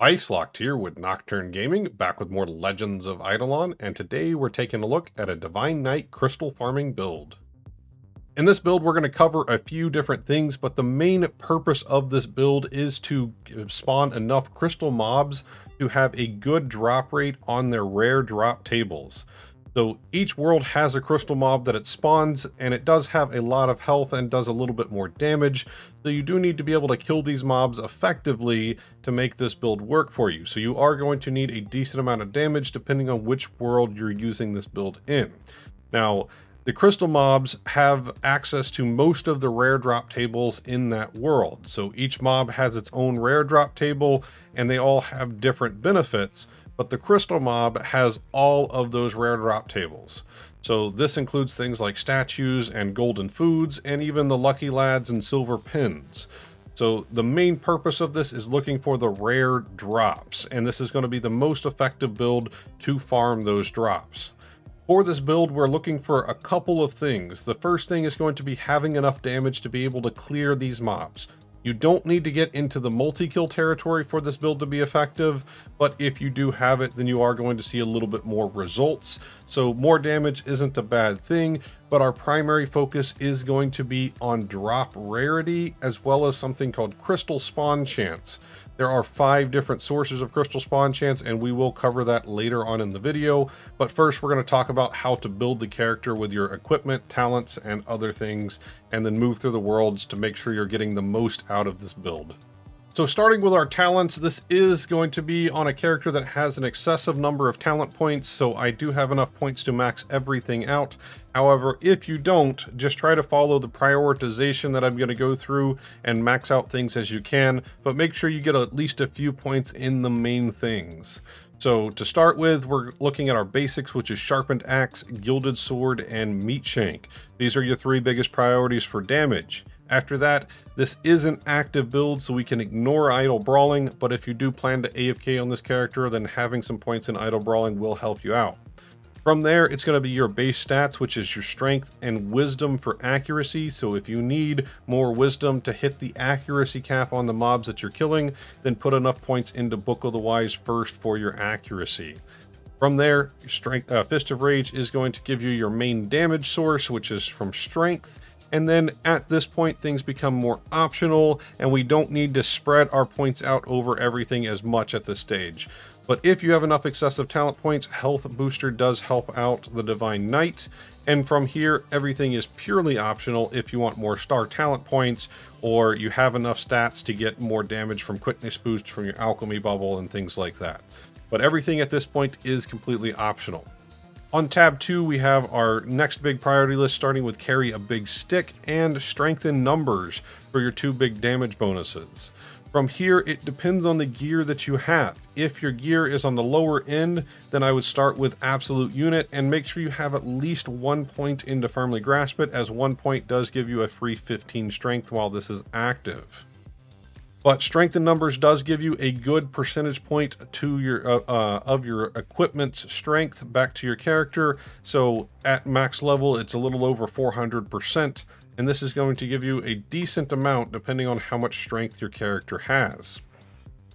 Ice Locked here with Nocturne Gaming, back with more Legends of Idleon, and today we're taking a look at a Divine Knight crystal farming build. In this build, we're going to cover a few different things, but the main purpose of this build is to spawn enough crystal mobs to have a good drop rate on their rare drop tables. So each world has a crystal mob that it spawns, and it does have a lot of health and does a little bit more damage. So you do need to be able to kill these mobs effectively to make this build work for you. So you are going to need a decent amount of damage depending on which world you're using this build in. Now, the crystal mobs have access to most of the rare drop tables in that world. So each mob has its own rare drop table, and they all have different benefits. But the crystal mob has all of those rare drop tables. So this includes things like statues and golden foods, and even the lucky lads and silver pins. So the main purpose of this is looking for the rare drops, and this is going to be the most effective build to farm those drops. For this build, we're looking for a couple of things. The first thing is going to be having enough damage to be able to clear these mobs. You don't need to get into the multi-kill territory for this build to be effective, but if you do have it, then you are going to see a little bit more results. So more damage isn't a bad thing, but our primary focus is going to be on drop rarity, as well as something called crystal spawn chance. There are 5 different sources of crystal spawn chance, and we will cover that later on in the video. But first, we're going to talk about how to build the character with your equipment, talents, and other things, and then move through the worlds to make sure you're getting the most out of this build. So starting with our talents, this is going to be on a character that has an excessive number of talent points, so I do have enough points to max everything out. However, if you don't, just try to follow the prioritization that I'm going to go through and max out things as you can, but make sure you get at least a few points in the main things. So to start with, we're looking at our basics, which is sharpened axe, gilded sword, and meat shank. These are your 3 biggest priorities for damage. After that, this is an active build, so we can ignore idle brawling, but if you do plan to AFK on this character, then having some points in idle brawling will help you out. From there, it's going to be your base stats, which is your strength and wisdom for accuracy. So if you need more wisdom to hit the accuracy cap on the mobs that you're killing, then put enough points into Book of the Wise first for your accuracy. From there, your strength, Fist of Rage is going to give you your main damage source, which is from strength. And then at this point, things become more optional, and we don't need to spread our points out over everything as much at this stage. But if you have enough excessive talent points, Health Booster does help out the Divine Knight. And from here, everything is purely optional if you want more star talent points, or you have enough stats to get more damage from quickness boost from your alchemy bubble and things like that. But everything at this point is completely optional. On tab 2, we have our next big priority list, starting with carry a big stick and strengthen numbers for your 2 big damage bonuses. From here, it depends on the gear that you have. If your gear is on the lower end, then I would start with absolute unit and make sure you have at least 1 point into firmly grasp it, as 1 point does give you a free 15 strength while this is active. But strength in numbers does give you a good percentage point to your of your equipment's strength back to your character. So at max level, it's a little over 400%, and this is going to give you a decent amount depending on how much strength your character has.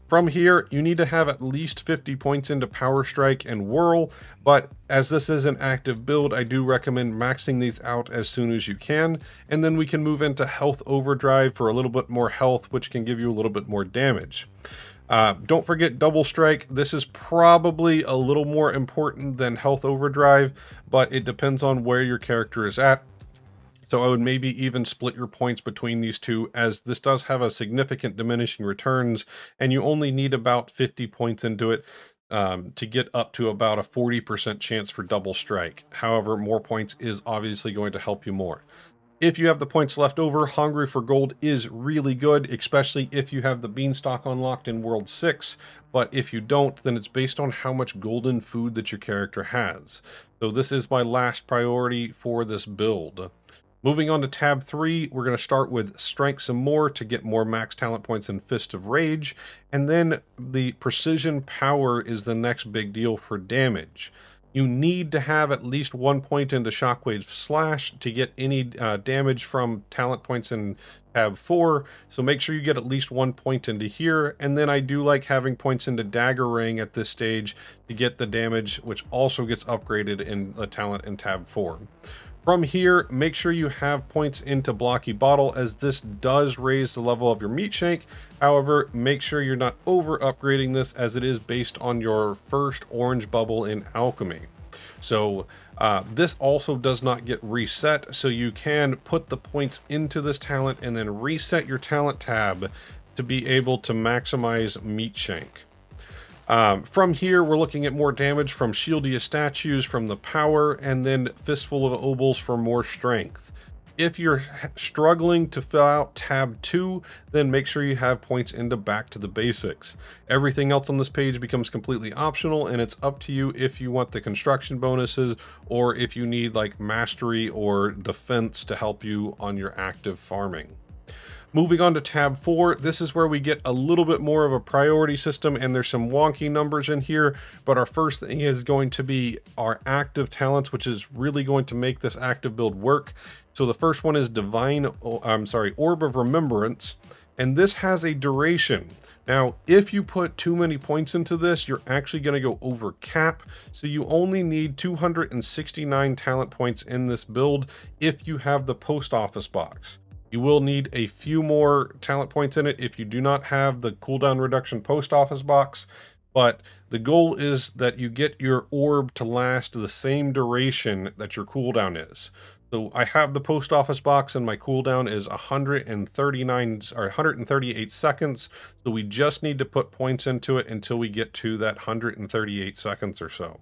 From here, you need to have at least 50 points into Power Strike and Whirl, but as this is an active build, I do recommend maxing these out as soon as you can, and then we can move into Health Overdrive for a little bit more health, which can give you a little bit more damage. Don't forget Double Strike. This is probably a little more important than Health Overdrive, but it depends on where your character is at. So I would maybe even split your points between these two, as this does have a significant diminishing returns, and you only need about 50 points into it to get up to about a 40% chance for double strike. However, more points is obviously going to help you more. If you have the points left over, Hungry for Gold is really good, especially if you have the Beanstalk unlocked in World 6. But if you don't, then it's based on how much golden food that your character has. So this is my last priority for this build. Moving on to tab 3, we're going to start with Strength some more to get more max talent points in Fist of Rage, and then the Precision Power is the next big deal for damage. You need to have at least 1 point into Shockwave Slash to get any damage from talent points in tab 4, so make sure you get at least 1 point into here. And then I do like having points into Dagger Ring at this stage to get the damage, which also gets upgraded in the talent in tab 4. From here, make sure you have points into Blocky Bottle, as this does raise the level of your meat shank. However, make sure you're not over upgrading this, as it is based on your first orange bubble in alchemy. So this also does not get reset, so you can put the points into this talent and then reset your talent tab to be able to maximize meat shank. From here, we're looking at more damage from Shieldiest Statues, from the power, and then Fistful of Obols for more strength. If you're struggling to fill out tab 2, then make sure you have points into Back to the Basics. Everything else on this page becomes completely optional, and it's up to you if you want the construction bonuses or if you need like mastery or defense to help you on your active farming. Moving on to tab 4, this is where we get a little bit more of a priority system, and there's some wonky numbers in here, but our first thing is going to be our active talents, which is really going to make this active build work. So the first one is Orb of Remembrance, and this has a duration. Now, if you put too many points into this, you're actually going to go over cap, so you only need 269 talent points in this build if you have the post office box. You will need a few more talent points in it if you do not have the cooldown reduction post office box, but the goal is that you get your orb to last the same duration that your cooldown is. So I have the post office box and my cooldown is 138 seconds. So we just need to put points into it until we get to that 138 seconds or so.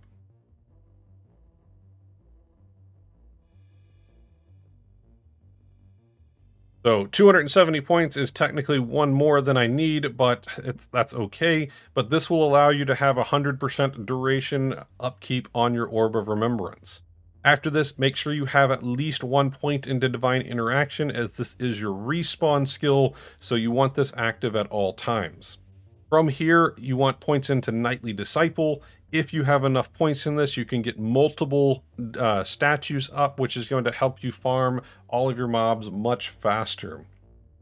So 270 points is technically one more than I need, but that's okay. But this will allow you to have 100% duration upkeep on your Orb of Remembrance. After this, make sure you have at least 1 point into Divine Interaction, as this is your respawn skill, so you want this active at all times. From here, you want points into Nightly Disciple. If you have enough points in this, you can get multiple statues up, which is going to help you farm all of your mobs much faster.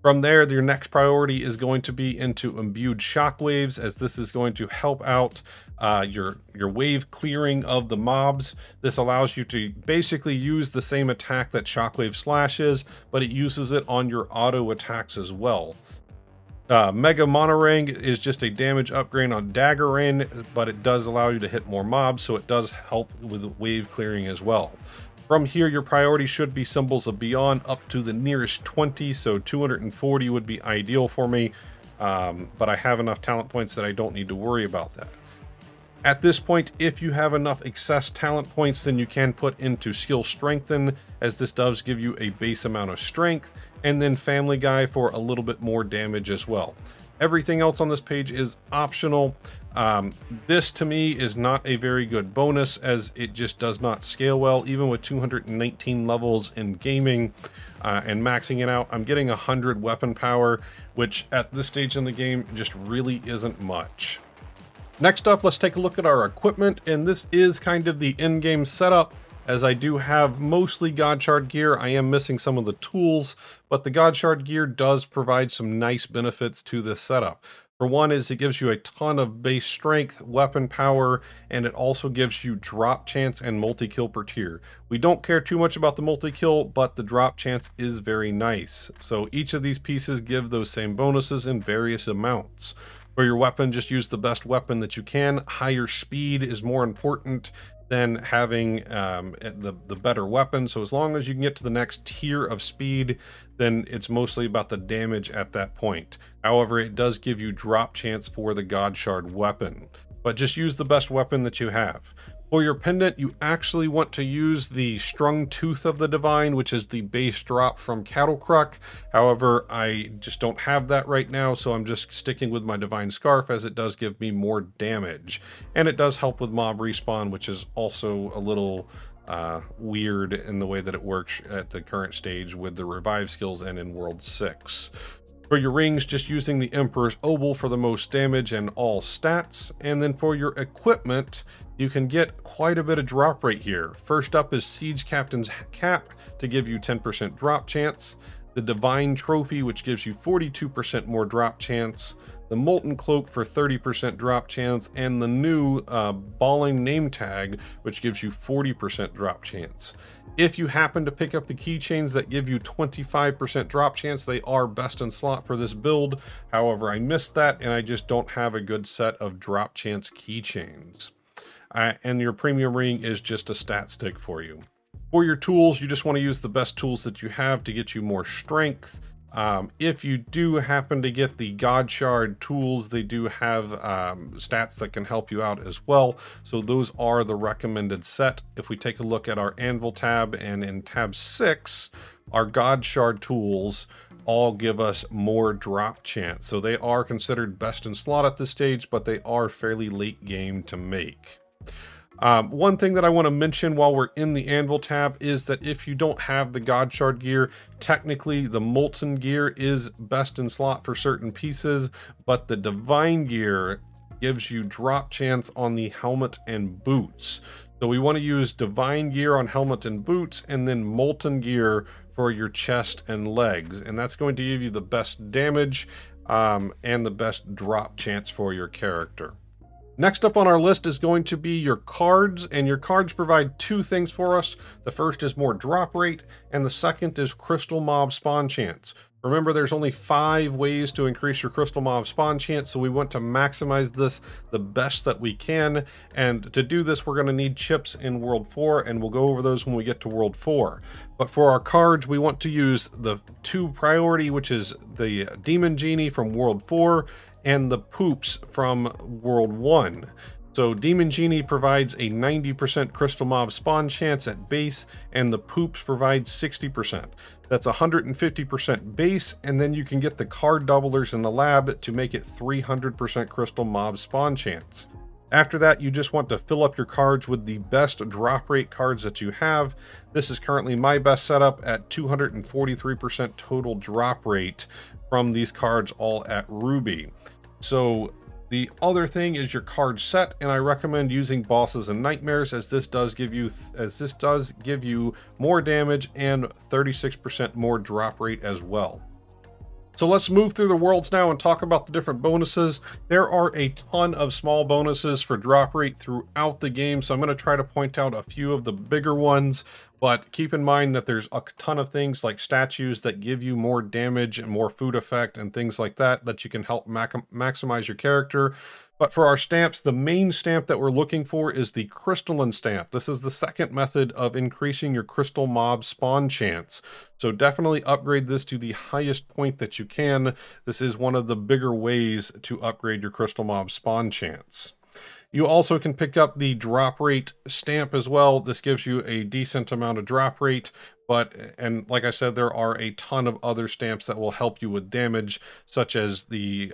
From there, your next priority is going to be into Imbued Shockwaves, as this is going to help out your wave clearing of the mobs. This allows you to basically use the same attack that Shockwave Slash is, but it uses it on your auto attacks as well. Mega Monorang is just a damage upgrade on Dagger Ring, but it does allow you to hit more mobs, so it does help with wave clearing as well. From here, your priority should be Symbols of Beyond up to the nearest 20, so 240 would be ideal for me, but I have enough talent points that I don't need to worry about that. At this point, if you have enough excess talent points, then you can put into Skill Strengthen, as this does give you a base amount of strength, and then Family Guy for a little bit more damage as well. Everything else on this page is optional. This to me is not a very good bonus, as it just does not scale well. Even with 219 levels in gaming and maxing it out, I'm getting 100 weapon power, which at this stage in the game just really isn't much. Next up, let's take a look at our equipment, and this is kind of the in-game setup, as I do have mostly God Shard gear. I am missing some of the tools, but the God Shard gear does provide some nice benefits to this setup. For one is it gives you a ton of base strength, weapon power, and it also gives you drop chance and multi-kill per tier. We don't care too much about the multi-kill, but the drop chance is very nice. So each of these pieces give those same bonuses in various amounts. For your weapon, just use the best weapon that you can. Higher speed is more important than having the better weapon. So as long as you can get to the next tier of speed, then it's mostly about the damage at that point. However, it does give you drop chance for the God Shard weapon, but just use the best weapon that you have. For your pendant, you actually want to use the Strung Tooth of the Divine, which is the base drop from Cattlecruck. However, I just don't have that right now, so I'm just sticking with my Divine Scarf, as it does give me more damage. And it does help with mob respawn, which is also a little weird in the way that it works at the current stage with the revive skills and in World 6. For your rings, just using the Emperor's Obol for the most damage and all stats. And then for your equipment, you can get quite a bit of drop rate here. First up is Siege Captain's Cap to give you 10% drop chance. the Divine Trophy, which gives you 42% more drop chance, the Molten Cloak for 30% drop chance, and the new Balling Name Tag, which gives you 40% drop chance. If you happen to pick up the keychains that give you 25% drop chance, they are best in slot for this build. However, I missed that, and I just don't have a good set of drop chance keychains. And your premium ring is just a stat stick for you. For your tools, you just want to use the best tools that you have to get you more strength. If you do happen to get the God Shard tools, they do have stats that can help you out as well. So those are the recommended set. If we take a look at our Anvil tab, and in tab 6, our God Shard tools all give us more drop chance. So they are considered best in slot at this stage, but they are fairly late game to make. One thing that I want to mention while we're in the Anvil tab is that if you don't have the God Shard gear, technically the Molten gear is best in slot for certain pieces, but the Divine gear gives you drop chance on the helmet and boots. So we want to use Divine gear on helmet and boots, and then Molten gear for your chest and legs. And that's going to give you the best damage and the best drop chance for your character. Next up on our list is going to be your cards, and your cards provide two things for us. The first is more drop rate, and the second is crystal mob spawn chance. Remember, there's only 5 ways to increase your crystal mob spawn chance, so we want to maximize this the best that we can. And to do this, we're going to need chips in World 4, and we'll go over those when we get to World 4. But for our cards, we want to use the 2 priority, which is the Demon Genie from World 4, and the Poops from World 1. So Demon Genie provides a 90% crystal mob spawn chance at base, and the Poops provides 60%. That's 150% base, and then you can get the card doublers in the lab to make it 300% crystal mob spawn chance. After that, you just want to fill up your cards with the best drop rate cards that you have. This is currently my best setup at 243% total drop rate from these cards, all at Ruby. So the other thing is your card set, and I recommend using Bosses and Nightmares, as this does give you more damage and 36% more drop rate as well. So let's move through the worlds now and talk about the different bonuses. There are a ton of small bonuses for drop rate throughout the game, so I'm going to try to point out a few of the bigger ones, but keep in mind that there's a ton of things like statues that give you more damage and more food effect and things like that that you can help maximize your character. But for our stamps, the main stamp that we're looking for is the crystalline stamp. This is the second method of increasing your crystal mob spawn chance. So definitely upgrade this to the highest point that you can. This is one of the bigger ways to upgrade your crystal mob spawn chance. You also can pick up the drop rate stamp as well. This gives you a decent amount of drop rate, and like I said, there are a ton of other stamps that will help you with damage, such as the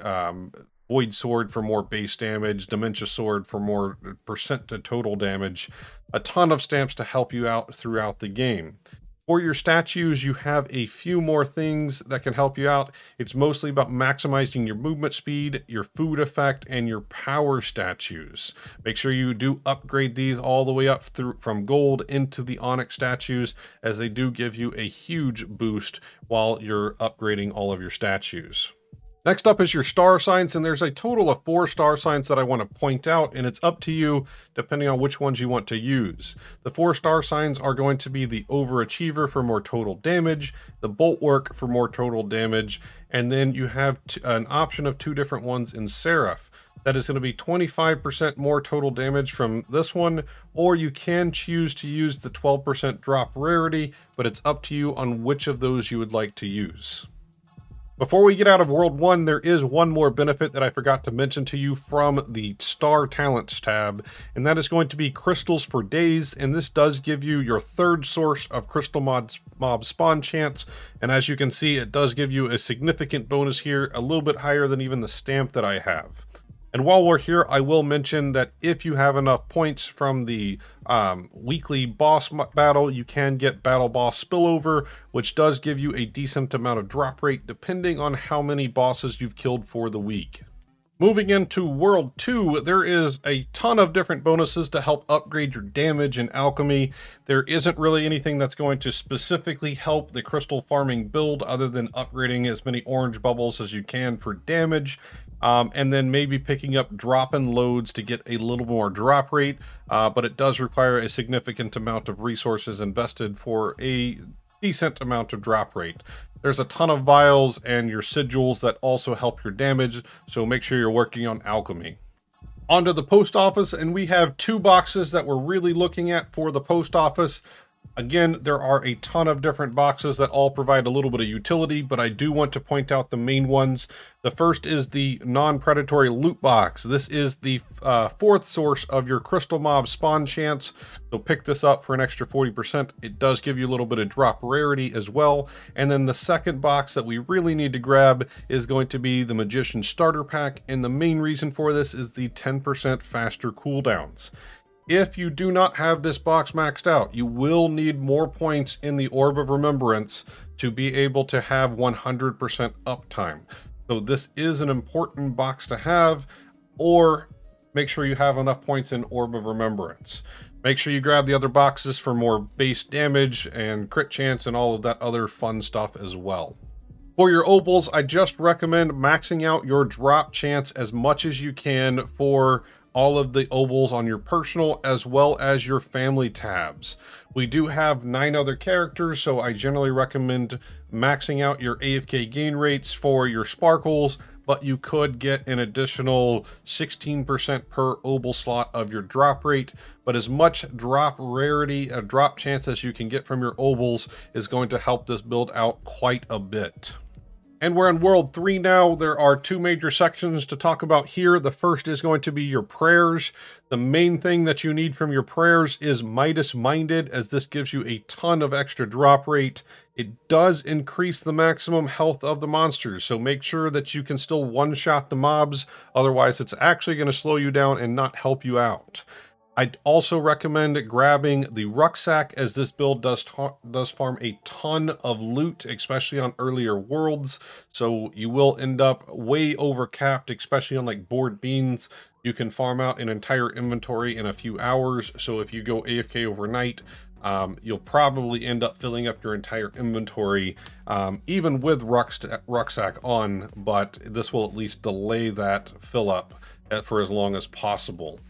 Void Sword for more base damage, Dementia Sword for more percent to total damage. A ton of stamps to help you out throughout the game. For your statues, you have a few more things that can help you out. It's mostly about maximizing your movement speed, your food effect, and your power statues. Make sure you do upgrade these all the way up from gold into the onyx statues, as they do give you a huge boost while you're upgrading all of your statues. Next up is your star signs, and there's a total of 4 star signs that I want to point out, and it's up to you depending on which ones you want to use. The 4 star signs are going to be the Overachiever for more total damage, the Boltwork for more total damage, and then you have an option of 2 different ones in Seraph. That is going to be 25% more total damage from this one, or you can choose to use the 12% drop rarity, but it's up to you on which of those you would like to use. Before we get out of World 1, there is one more benefit that I forgot to mention to you from the Star Talents tab, and that is going to be Crystals for Days, and this does give you your 3rd source of Crystal Mob spawn chance, and as you can see, it does give you a significant bonus here, a little bit higher than even the stamp that I have. And while we're here, I will mention that if you have enough points from the weekly boss battle, you can get Battle Boss Spillover, which does give you a decent amount of drop rate depending on how many bosses you've killed for the week. Moving into World 2, there is a ton of different bonuses to help upgrade your damage and alchemy. There isn't really anything that's going to specifically help the crystal farming build other than upgrading as many orange bubbles as you can for damage. And then maybe picking up drop-in loads to get a little more drop rate, but it does require a significant amount of resources invested for a decent amount of drop rate. There's a ton of vials and your sigils that also help your damage, so make sure you're working on alchemy. Onto the post office, and we have two boxes that we're really looking at for the post office. Again, there are a ton of different boxes that all provide a little bit of utility, but I do want to point out the main ones. The first is the non-predatory loot box. This is the fourth source of your crystal mob spawn chance, so pick this up for an extra 40%. It does give you a little bit of drop rarity as well. And then the second box that we really need to grab is going to be the Magician Starter Pack, and the main reason for this is the 10% faster cooldowns. If you do not have this box maxed out, you will need more points in the Orb of Remembrance to be able to have 100% uptime. So this is an important box to have, or make sure you have enough points in Orb of Remembrance. Make sure you grab the other boxes for more base damage and crit chance and all of that other fun stuff as well. For your opals, I just recommend maxing out your drop chance as much as you can for all of the opals on your personal as well as your family tabs. We do have 9 other characters, so I generally recommend maxing out your AFK gain rates for your sparkles, but you could get an additional 16% per opal slot of your drop rate. But as much drop rarity, a drop chance as you can get from your opals is going to help this build out quite a bit. And we're in World 3 now. There are 2 major sections to talk about here. The first is going to be your prayers. The main thing that you need from your prayers is Midas Minded, as this gives you a ton of extra drop rate. It does increase the maximum health of the monsters, so make sure that you can still one-shot the mobs. Otherwise, it's actually going to slow you down and not help you out. I'd also recommend grabbing the rucksack, as this build does farm a ton of loot, especially on earlier worlds. So you will end up way over capped, especially on like board beans. You can farm out an entire inventory in a few hours. So if you go AFK overnight, you'll probably end up filling up your entire inventory, even with rucksack on, but this will at least delay that fill up for as long as possible.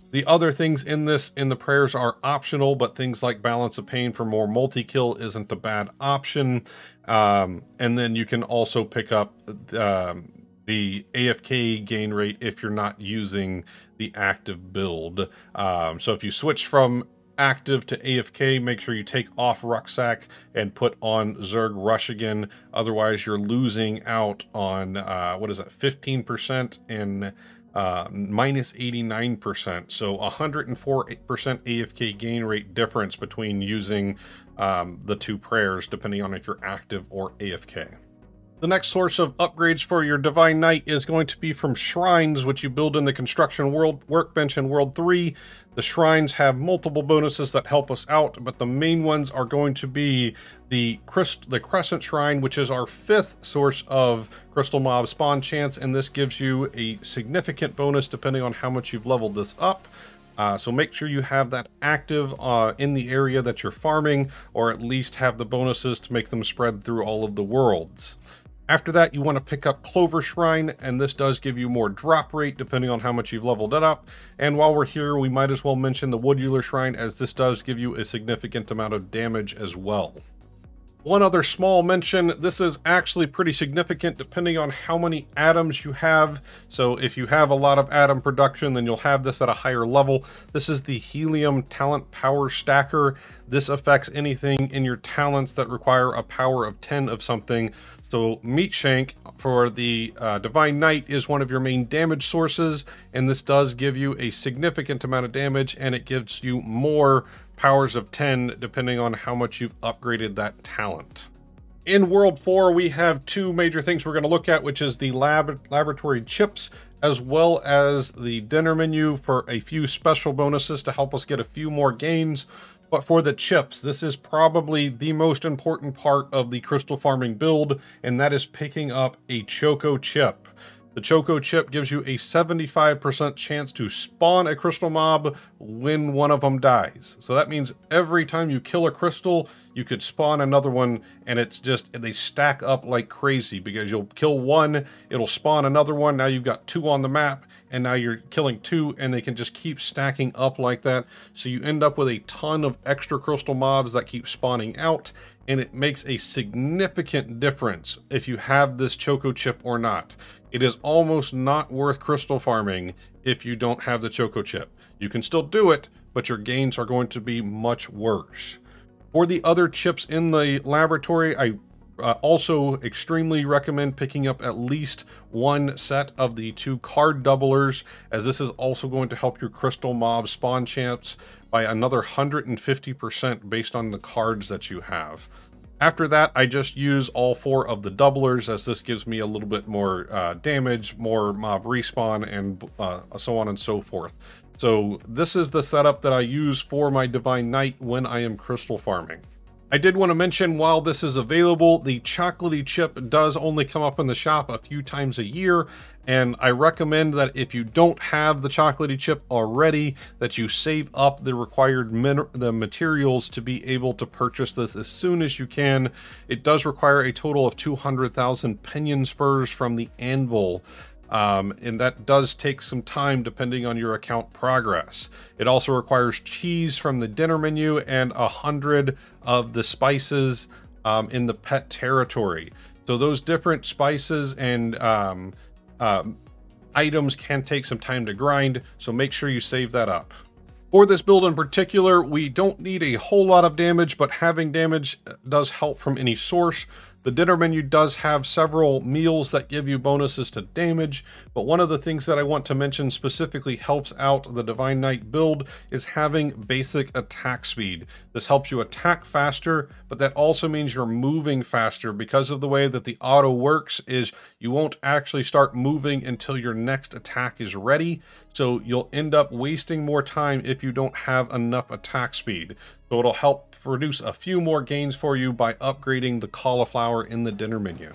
The other things in the prayers are optional, but things like Balance of Pain for more multi-kill isn't a bad option. And then you can also pick up the AFK gain rate if you're not using the active build. So if you switch from active to AFK, make sure you take off rucksack and put on Zerg Rush again. Otherwise, you're losing out on, what is that, 15% in minus 89%, so 104% AFK gain rate difference between using the 2 prayers, depending on if you're active or AFK. The next source of upgrades for your Divine Knight is going to be from shrines, which you build in the construction workbench in World 3. The shrines have multiple bonuses that help us out, but the main ones are going to be the Crescent Shrine, which is our 5th source of Crystal Mob spawn chance, and this gives you a significant bonus depending on how much you've leveled this up. So make sure you have that active in the area that you're farming, or at least have the bonuses to make them spread through all of the worlds. After that, you want to pick up Clover Shrine, and this does give you more drop rate depending on how much you've leveled it up. And while we're here, we might as well mention the Wood Euler Shrine, as this does give you a significant amount of damage as well. One other small mention, this is actually pretty significant depending on how many atoms you have. So if you have a lot of atom production, then you'll have this at a higher level. This is the Helium Talent Power Stacker. This affects anything in your talents that require a power of 10 of something. So Meat Shank for the Divine Knight is one of your main damage sources, and this does give you a significant amount of damage, and it gives you more powers of 10 depending on how much you've upgraded that talent. In World 4, we have 2 major things we're going to look at, which is the laboratory chips, as well as the dinner menu for a few special bonuses to help us get a few more gains. But for the chips, this is probably the most important part of the crystal farming build, and that is picking up a Choco chip. The Choco chip gives you a 75% chance to spawn a crystal mob when one of them dies. So that means every time you kill a crystal, you could spawn another one, and it's just, they stack up like crazy because you'll kill one, it'll spawn another one, now you've got 2 on the map, and now you're killing 2, and they can just keep stacking up like that. So you end up with a ton of extra crystal mobs that keep spawning out, and it makes a significant difference if you have this Choco chip or not. It is almost not worth crystal farming if you don't have the Choco chip. You can still do it, but your gains are going to be much worse. For the other chips in the laboratory, I also extremely recommend picking up at least 1 set of the 2 card doublers, as this is also going to help your crystal mob spawn chance by another 150% based on the cards that you have. After that, I just use all 4 of the doublers, as this gives me a little bit more damage, more mob respawn, and so on and so forth. So this is the setup that I use for my Divine Knight when I am crystal farming. I did want to mention, while this is available, the chocolatey chip does only come up in the shop a few times a year, and I recommend that if you don't have the chocolatey chip already, that you save up the required materials to be able to purchase this as soon as you can. It does require a total of 200,000 pinion spurs from the anvil, and that does take some time depending on your account progress. It also requires cheese from the dinner menu and 100 of the spices in the pet territory. So those different spices and items can take some time to grind, so make sure you save that up. For this build in particular, we don't need a whole lot of damage, but having damage does help from any source. The dinner menu does have several meals that give you bonuses to damage, but one of the things that I want to mention specifically helps out the Divine Knight build is having basic attack speed. This helps you attack faster, but that also means you're moving faster. Because of the way that the auto works, is you won't actually start moving until your next attack is ready, so you'll end up wasting more time if you don't have enough attack speed. So it'll help produce a few more gains for you by upgrading the cauliflower in the dinner menu.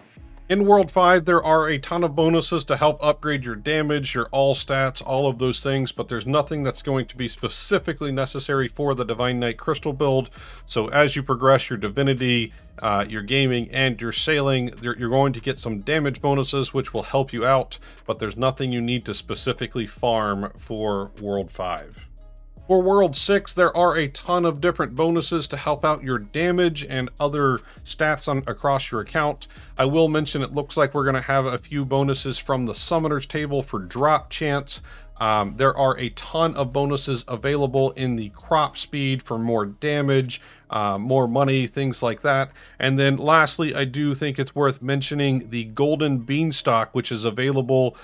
In World 5, there are a ton of bonuses to help upgrade your damage, your all stats, all of those things, but there's nothing that's going to be specifically necessary for the Divine Knight Crystal build. So as you progress your divinity, your gaming, and your sailing, you're going to get some damage bonuses, which will help you out, but there's nothing you need to specifically farm for World 5. For World 6, there are a ton of different bonuses to help out your damage and other stats across your account. I will mention it looks like we're going to have a few bonuses from the Summoner's Table for drop chance. There are a ton of bonuses available in the crop speed for more damage, more money, things like that. And then lastly, I do think it's worth mentioning the Golden Beanstalk, which is available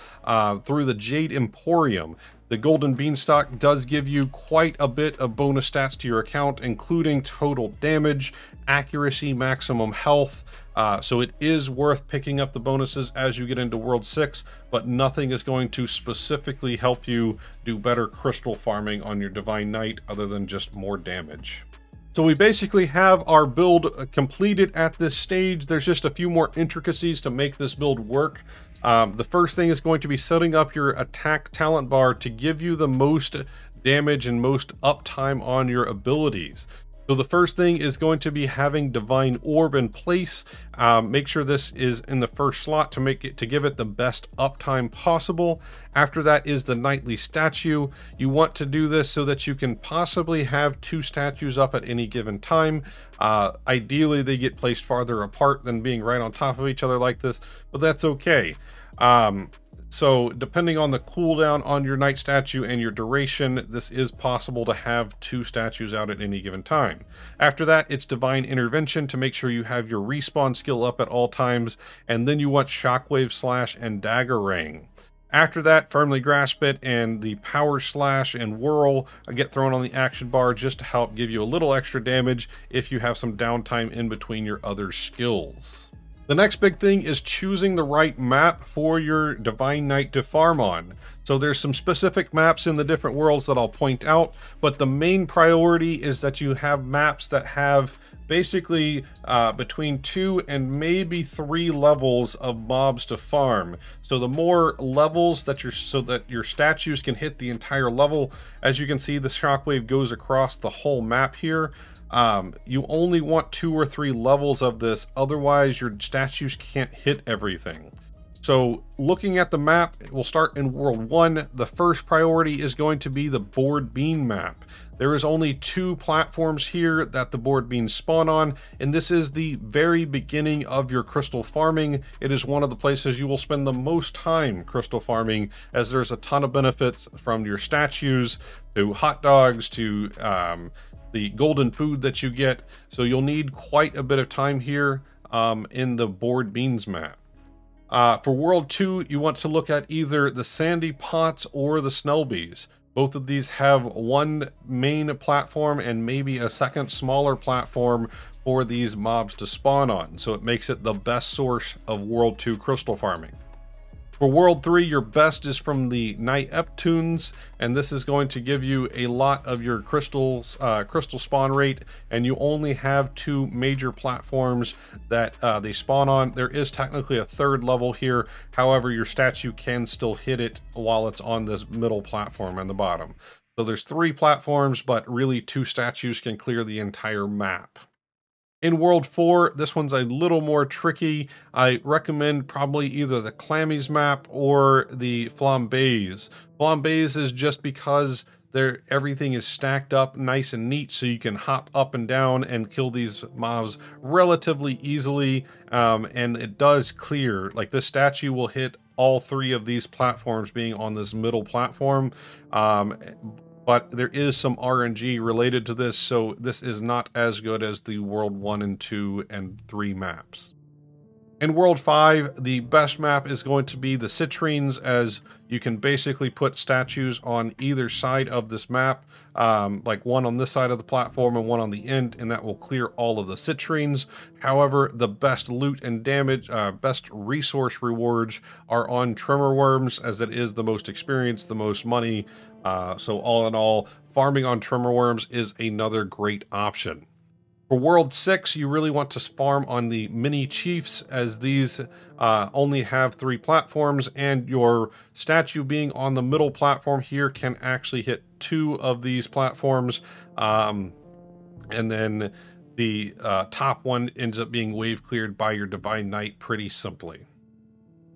through the Jade Emporium. The Golden Beanstalk does give you quite a bit of bonus stats to your account, including total damage, accuracy, maximum health. So it is worth picking up the bonuses as you get into World 6, but nothing is going to specifically help you do better crystal farming on your Divine Knight other than just more damage. So we basically have our build completed at this stage. There's just a few more intricacies to make this build work. The first thing is going to be setting up your attack talent bar to give you the most damage and most uptime on your abilities. So the first thing is going to be having Divine Orb in place. Make sure this is in the first slot to give it the best uptime possible. After that is the Nightly Statue. You want to do this so that you can possibly have 2 statues up at any given time. Ideally, they get placed farther apart than being right on top of each other like this, but that's okay. So depending on the cooldown on your Knight statue and your duration, this is possible to have 2 statues out at any given time. After that, it's Divine Intervention to make sure you have your respawn skill up at all times, and then you want Shockwave Slash and Dagger Ring. After that, Firmly Grasp It and the Power Slash and Whirl get thrown on the action bar just to help give you a little extra damage if you have some downtime in between your other skills. The next big thing is choosing the right map for your Divine Knight to farm on. So there's some specific maps in the different worlds that I'll point out, but the main priority is that you have maps that have basically between 2 and maybe 3 levels of mobs to farm. So the more levels that so that your statues can hit the entire level. As you can see, the shockwave goes across the whole map here. You only want 2 or 3 levels of this, otherwise your statues can't hit everything. So looking at the map, we'll start in World 1. The first priority is going to be the board bean map. There is only 2 platforms here that the board beans spawn on, and this is the very beginning of your crystal farming. It is one of the places you will spend the most time crystal farming, as there's a ton of benefits from your statues to hot dogs to the golden food that you get. So you'll need quite a bit of time here in the board beans map. For World 2, you want to look at either the sandy pots or the snellbees. Both of these have one main platform and maybe a second smaller platform for these mobs to spawn on. So it makes it the best source of World 2 crystal farming. For World 3, your best is from the Night Eptunes, and this is going to give you a lot of your crystal spawn rate, and you only have 2 major platforms that they spawn on. There is technically a 3rd level here, however, your statue can still hit it while it's on this middle platform on the bottom. So there's 3 platforms, but really 2 statues can clear the entire map. In World 4, this one's a little more tricky. I recommend probably either the Clammies map or the Flambés. Flambés is just because everything is stacked up nice and neat, so you can hop up and down and kill these mobs relatively easily, and it does clear. Like, this statue will hit all 3 of these platforms being on this middle platform. But there is some RNG related to this, so this is not as good as the World 1 and 2 and 3 maps. In World 5, the best map is going to be the Citrines, as you can basically put statues on either side of this map, like one on this side of the platform and one on the end, and that will clear all of the Citrines. However, the best loot and damage, best resource rewards are on Tremor Worms, as it is the most experience, the most money. So all in all, farming on Tremor Worms is another great option. For World 6, you really want to farm on the mini chiefs, as these only have 3 platforms, and your statue being on the middle platform here can actually hit 2 of these platforms, and then the top one ends up being wave cleared by your Divine Knight pretty simply.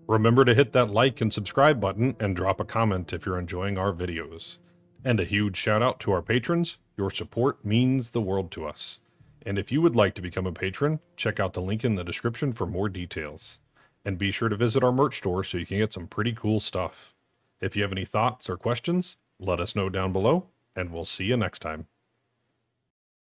Remember to hit that like and subscribe button and drop a comment if you're enjoying our videos. And a huge shout out to our patrons. Your support means the world to us. And if you would like to become a patron, check out the link in the description for more details. And be sure to visit our merch store so you can get some pretty cool stuff. If you have any thoughts or questions, let us know down below, and we'll see you next time.